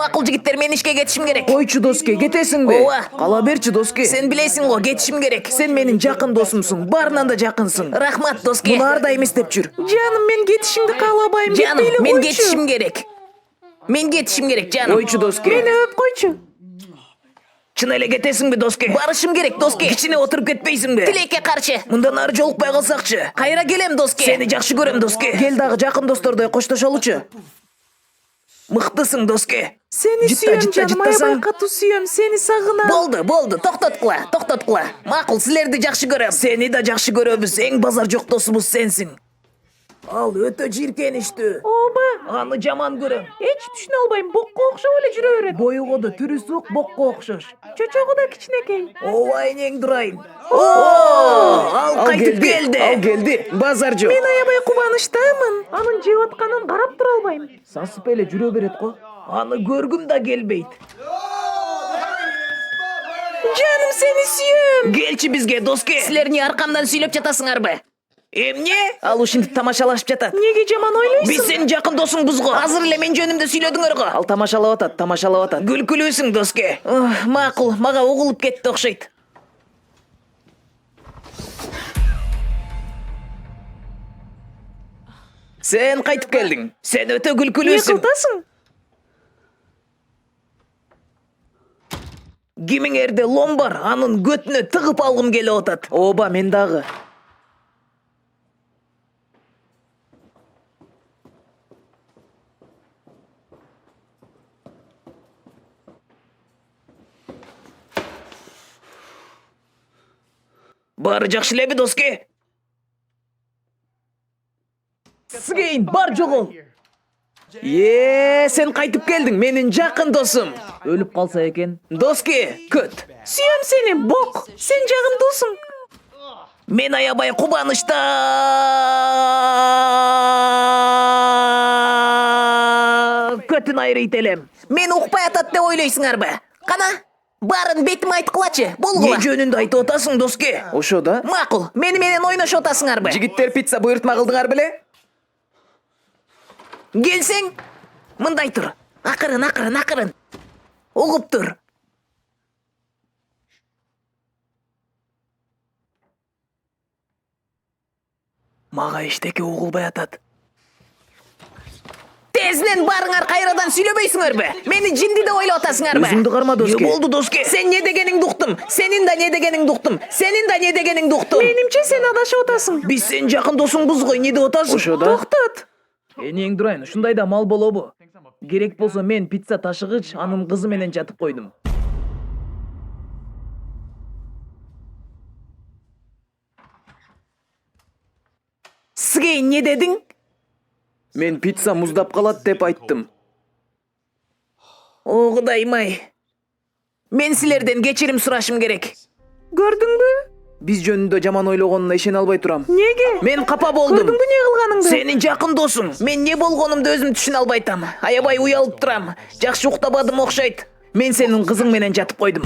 Макул жигиттер, мен ишке кетишим керек. Койчу доске, кетесиңби? Ооба. Кала берчи доске. Сен билесиң го, кетишим керек. Сен менин жакын досумсуң, баарынан да жакынсың. Рахмат доске. Муну ар дайым эстеп жүр. Жаным, мен кетишиңди каалабайм. Жаным, мен кетишим керек. Мен кетишим керек, жаным. Койчу доске. Мени өп койчу. Чын эле кетесиңби доске? Барышым керек доске. Кичине отуруп кетпейсиңби? Тилекке каршы. Мындан ары жолукпай калсакчы. Кайра келем доске. Сени жакшы көрөм доске. Кел дагы жакын достордой коштошолучу. Мыктысың доске. Сени сүйөм жаным, аябай катуу сүйөм, сени сагынам. Болду, токтоткула. Макул, силерди жакшы көрөм. Сени да жакшы көрөбүз, эң базар жок досубуз сенсиң. Ал өтө жийиркеничтүү. Ооба. Аны жаман көрөм. Эч түшүнө албайм, бокко окшоп эле жүрө берет. Боюго да түрүсү ок бокко окшош. Чочогу да кичинекей. Ооба энең дурайын. Ал кайтып келди. Ал келди. Базар жок. Мен аябай кубанычтамын. Анын жеп атканын карап тура албайм. Сасып эле жүрө берет го. Аны көргүм да келбейт. Жаным, сени сүйөм. Келчи бизге доске. Силер эмне аркамдан сүйлөп жатасыңарбы? Эмне? Ал ушинтип тамашалашып жатат. Неге жаман ойлойсуң? Биз сенин жакын досуңбуз го. Азыр эле мен жөнүмдө сүйлөдүңөр го. Ал тамашалап атат. Күлкүлүүсүң доске. Макул, мага угулуп кетти окшойт. Сен кайтып келдиң. Сен өтө Эмне күлкүлүүсүң. кылтасың? Кимиңерде лом бар, анын көтүнө тыгып алгым келип атат. Ооба, мен дагы. Баары жакшы элеби доске? Сигейин, бар жогол. Сен кайтып келдиң, менин жакын досум. Өлүп калса экен. Доске, көт. Сүйөм сени, бок. Сен жагымдуусуң. Мен аябай кубанычта. Көтүн айрыйт элем. Мен укпай атат деп ойлойсуңарбы? Кана, баарын бетиме айткылачы, болгула. Не жөнүндө айтып атасың доске? Ошо да? Макул, мени менен ойношуп атасыңарбы? Жигиттер пицца буйртма кылдыңар беле? Келсең, мындай тур. Акырын. Угуп тур. Мага эчтеке угулбай атат. Тезинен барыңар кайрадан сүйлөбөйсүңөрбү? Мени жинди деп ойлоп атасыңарбы? Өзүңдү карма доске. Не болду доске? Сен не дегениңди уктум. Сенин да не дегениңди уктум. Менимче сен адашып атасың. Биз сенин жакын досуңбуз го, эмне деп атасың? Ошо да. Токтот. Энең дурайын, ушундай да мал болобу? Керек болсо мен пицца ташыгыч анын кызы менен жатып койдум. Сиге не дедиң? Мен пицца муздап калат деп айттым. О Кудайым-ай. Мен силерден кечирим сурашым керек. Көрдүңбү? Биз жөнүндө жаман ойлогонуна ишене албай турам. Неге? Мен капа болдум. Көрдүңбү не кылганыңды? Сенин жакын досуң. Мен не болгонумду өзүм түшүнө албай атам. Аябай уялып турам. Жакшы уктабадым окшойт. Мен сенин кызың менен жатып койдум.